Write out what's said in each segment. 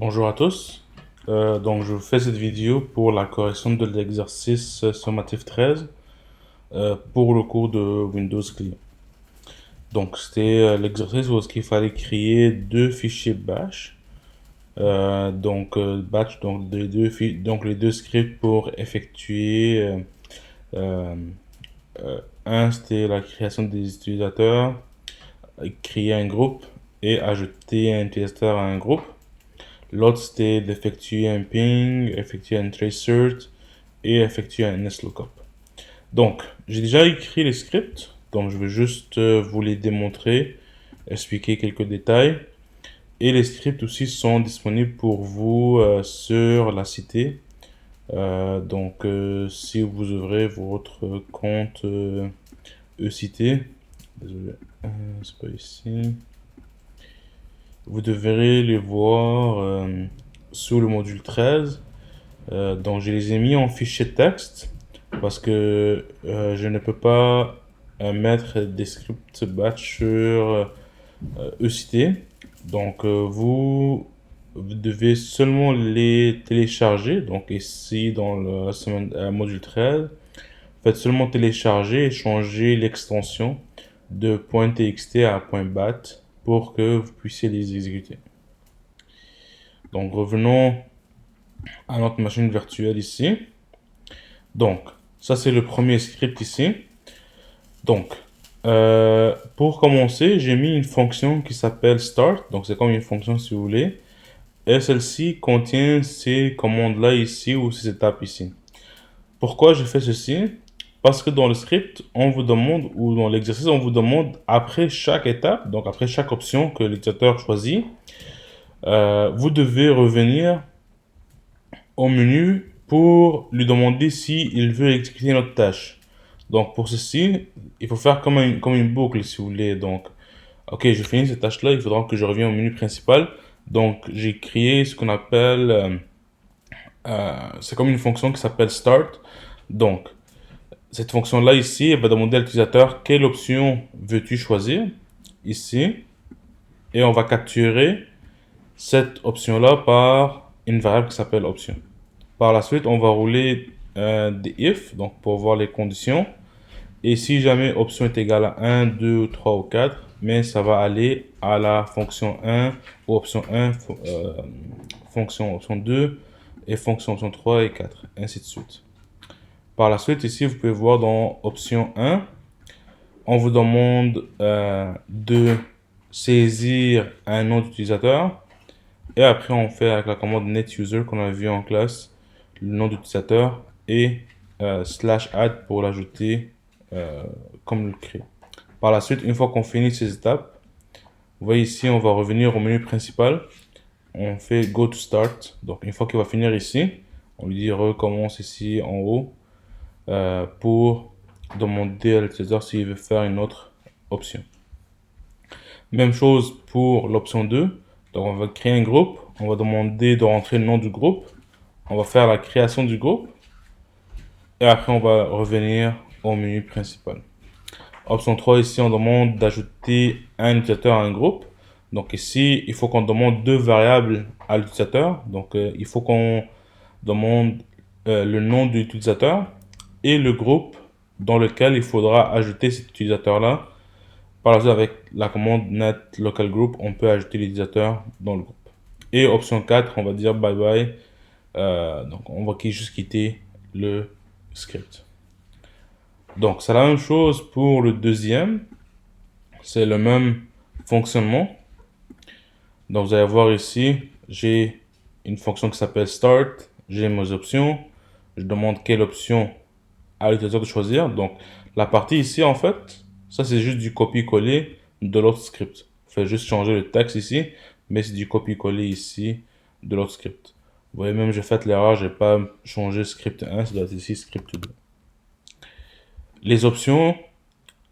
Bonjour à tous. Donc je vous fais cette vidéo pour la correction de l'exercice sommatif 13 pour le cours de Windows Client. Donc c'était l'exercice où il fallait créer deux fichiers bash. Batch, donc les deux scripts pour effectuer. Euh, un c'était la création des utilisateurs, créer un groupe et ajouter un utilisateur à un groupe. L'autre, c'était d'effectuer un ping, effectuer un trace cert et effectuer un netlookup. Donc, j'ai déjà écrit les scripts, donc je vais juste vous les démontrer, expliquer quelques détails. Et les scripts aussi sont disponibles pour vous sur la cité. Si vous ouvrez votre compte eCité, désolé, c'est pas ici. Vous devrez les voir sous le module 13. Donc je les ai mis en fichier texte parce que je ne peux pas mettre des scripts batch sur eCité. Donc vous devez seulement les télécharger. Donc ici dans le module 13, faites seulement télécharger et changer l'extension de .txt à .bat pour que vous puissiez les exécuter. Donc revenons à notre machine virtuelle ici. Donc ça c'est le premier script ici. Donc pour commencer, j'ai mis une fonction qui s'appelle start. Donc c'est comme une fonction si vous voulez. Et celle-ci contient ces commandes-là ici ou ces étapes ici. Pourquoi je fais ceci? Parce que dans le script, on vous demande, ou dans l'exercice, on vous demande, après chaque étape, donc après chaque option que l'utilisateur choisit, vous devez revenir au menu pour lui demander s'il veut exécuter notre tâche. Donc pour ceci, il faut faire comme une boucle si vous voulez. Donc, ok, je finis cette tâche-là, il faudra que je revienne au menu principal. Donc j'ai créé ce qu'on appelle, c'est comme une fonction qui s'appelle start. Donc cette fonction-là ici, elle va demander à l'utilisateur quelle option veux-tu choisir ici. Et on va capturer cette option-là par une variable qui s'appelle option. Par la suite, on va rouler des if, donc pour voir les conditions. Et si jamais option est égale à 1, 2, 3 ou 4, mais ça va aller à la fonction 1 ou option 1, fonction option 2 et fonction option 3 et 4, ainsi de suite. Par la suite, ici, vous pouvez voir dans option 1, on vous demande de saisir un nom d'utilisateur. Et après, on fait avec la commande netuser qu'on a vu en classe le nom d'utilisateur et /add pour l'ajouter comme le créer. Par la suite, une fois qu'on finit ces étapes, vous voyez ici, on va revenir au menu principal. On fait go to start. Donc, une fois qu'il va finir ici, on lui dit recommence ici en haut pour demander à l'utilisateur s'il veut faire une autre option. Même chose pour l'option 2. Donc, on va créer un groupe. On va demander de rentrer le nom du groupe. On va faire la création du groupe. Et après, on va revenir au menu principal. Option 3, ici, on demande d'ajouter un utilisateur à un groupe. Donc ici, il faut qu'on demande deux variables à l'utilisateur. Donc il faut qu'on demande le nom de l'utilisateur et le groupe dans lequel il faudra ajouter cet utilisateur-là. Par la suite, avec la commande net local group, on peut ajouter l'utilisateur dans le groupe. Et option 4, on va dire bye bye. Donc on va juste quitter le script. Donc c'est la même chose pour le deuxième. C'est le même fonctionnement. Donc vous allez voir ici, j'ai une fonction qui s'appelle start. J'ai mes options. Je demande quelle option à l'utilisateur de choisir. Donc la partie ici en fait, ça c'est juste du copier-coller de l'autre script. Vous faites juste changer le texte ici, mais c'est du copier-coller ici de l'autre script. Vous voyez même j'ai fait l'erreur, j'ai pas changé script 1, ça doit être ici script 2. Les options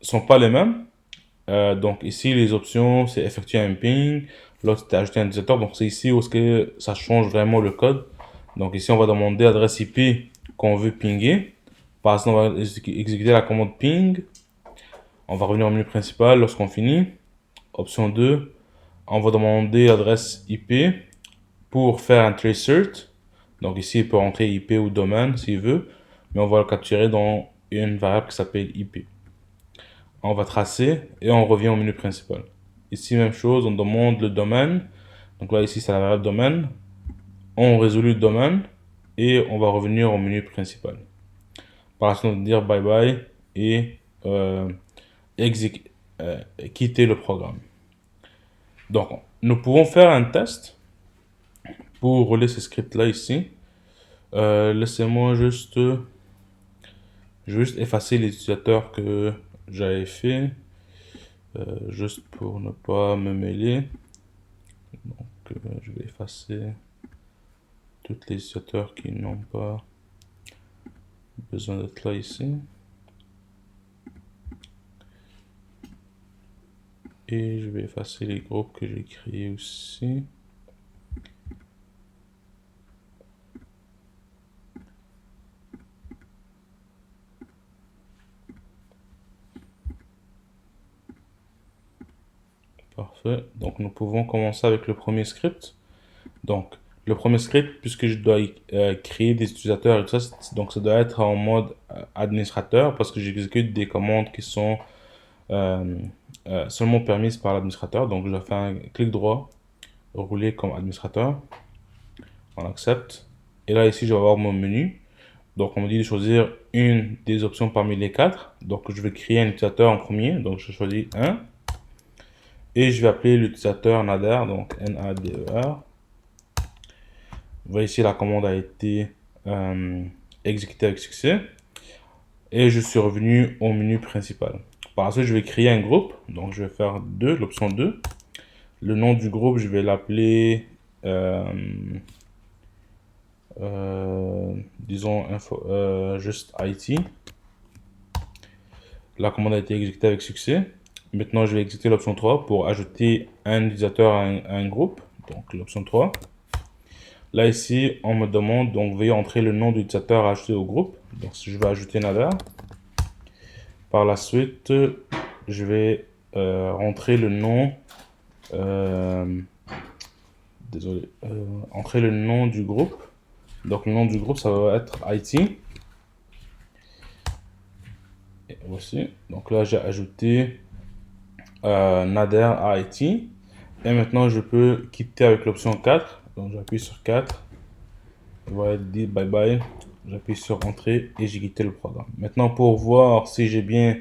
sont pas les mêmes. Donc ici les options c'est effectuer un ping, l'autre c'est ajouter un utilisateur. Donc c'est ici où que ça change vraiment le code. Donc ici on va demander l'adresse IP qu'on veut pinguer. Par exemple on va exécuter la commande ping. On va revenir au menu principal lorsqu'on finit. Option 2, on va demander l'adresse IP pour faire un trace cert. Donc ici, il peut rentrer IP ou domaine s'il veut, mais on va le capturer dans une variable qui s'appelle IP. On va tracer et on revient au menu principal. Ici, même chose, on demande le domaine. Donc là, ici, c'est la variable domaine. On résout le domaine et on va revenir au menu principal. Par la suite, on va dire bye bye et quitter le programme. Donc, nous pouvons faire un test pour rouler ce script-là ici. Laissez-moi juste effacer les utilisateurs que j'avais fait, juste pour ne pas me mêler. Donc, je vais effacer tous les utilisateurs qui n'ont pas besoin d'être là ici. Et je vais effacer les groupes que j'ai créés aussi. Parfait. Donc, nous pouvons commencer avec le premier script. Donc, le premier script, puisque je dois créer des utilisateurs et tout ça, donc ça doit être en mode administrateur parce que j'exécute des commandes qui sont seulement permises par l'administrateur. Donc, je vais faire un clic droit, rouler comme administrateur. On accepte. Et là, ici, je vais avoir mon menu. Donc, on me dit de choisir une des options parmi les 4. Donc, je vais créer un utilisateur en premier. Donc, je choisis 1. Et je vais appeler l'utilisateur Nader, donc N-A-D-E-R. Vous voyez ici, la commande a été exécutée avec succès. Et je suis revenu au menu principal. Par la suite, je vais créer un groupe. Donc, je vais faire 2, l'option 2. Le nom du groupe, je vais l'appeler, disons, juste IT. La commande a été exécutée avec succès. Maintenant, je vais exécuter l'option 3 pour ajouter un utilisateur à un groupe. Donc, l'option 3. Là, ici, on me demande, donc, veuillez entrer le nom de l'utilisateur à ajouter au groupe. Donc, si je vais ajouter Nader. Par la suite, je vais rentrer le nom, entrer le nom du groupe. Donc, le nom du groupe, ça va être IT. Et voici. Donc là, j'ai ajouté Nader à IT. Et maintenant, je peux quitter avec l'option 4. Donc, j'appuie sur 4. Voilà, dit bye bye. J'appuie sur entrée et j'ai quitté le programme. Maintenant, pour voir si j'ai bien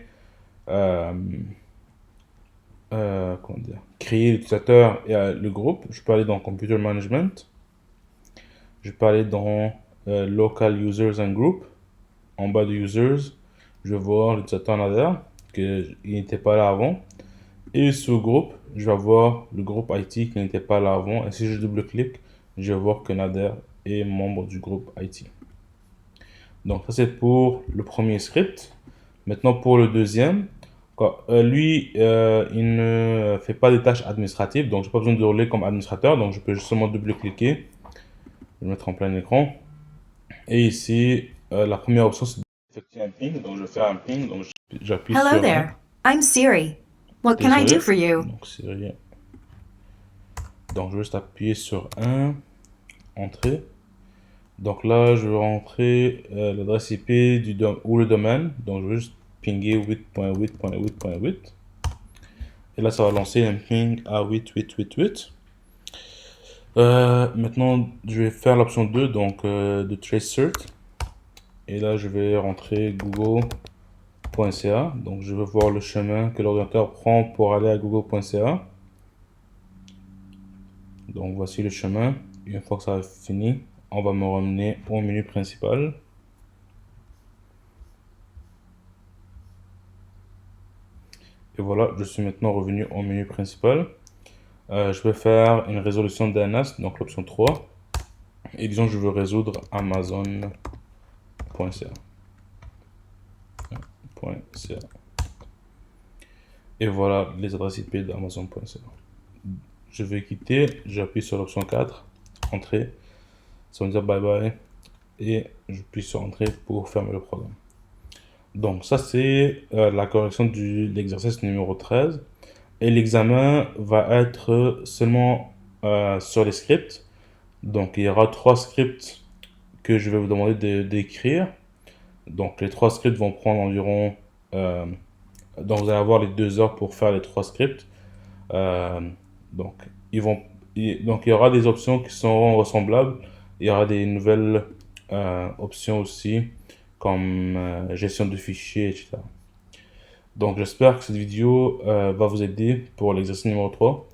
créé l'utilisateur et le groupe, je peux aller dans Computer Management. Je peux aller dans Local Users and Group. En bas de Users, je vais voir l'utilisateur Nader, qu'il n'était pas là avant. Et sous groupe, je vais voir le groupe IT qui n'était pas là avant. Et si je double-clique, je vais voir que Nader est membre du groupe IT. Donc ça c'est pour le premier script. Maintenant pour le deuxième, lui il ne fait pas des tâches administratives, donc j'ai pas besoin de rouler comme administrateur, donc je peux justement double-cliquer, je vais mettre en plein écran. Et ici la première option c'est d'effectuer un ping, donc je vais faire un ping, donc j'appuie sur Hello there, I'm Siri. What can I do for you? Donc Siri. Donc je vais juste appuyer sur 1, entrée. Donc là, je vais rentrer l'adresse IP ou le domaine. Donc je vais juste pinguer 8.8.8.8. Et là, ça va lancer un ping à 8.8.8.8. Maintenant, je vais faire l'option 2, donc de trace cert. Et là, je vais rentrer google.ca. Donc je vais voir le chemin que l'ordinateur prend pour aller à google.ca. Donc voici le chemin. Une fois que ça a fini, on va me ramener au menu principal. Et voilà, je suis maintenant revenu au menu principal. Je vais faire une résolution DNS, donc l'option 3. Et disons que je veux résoudre amazon.ca. Et voilà les adresses IP d'amazon.ca. Je vais quitter, j'appuie sur l'option 4, entrée. Ça va me dire bye bye. Et je appuie sur entrée pour fermer le programme. Donc ça c'est la correction de l'exercice numéro 13. Et l'examen va être seulement sur les scripts. Donc il y aura 3 scripts que je vais vous demander d'écrire. Donc les 3 scripts vont prendre environ... donc vous allez avoir les 2 heures pour faire les 3 scripts. Euh, donc, donc il y aura des options qui seront ressemblables. Il y aura des nouvelles options aussi, comme gestion de fichiers, etc. Donc j'espère que cette vidéo va vous aider pour l'exercice numéro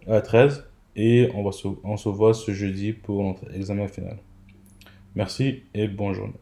13. Et on se voit ce jeudi pour notre examen final. Merci et bonne journée.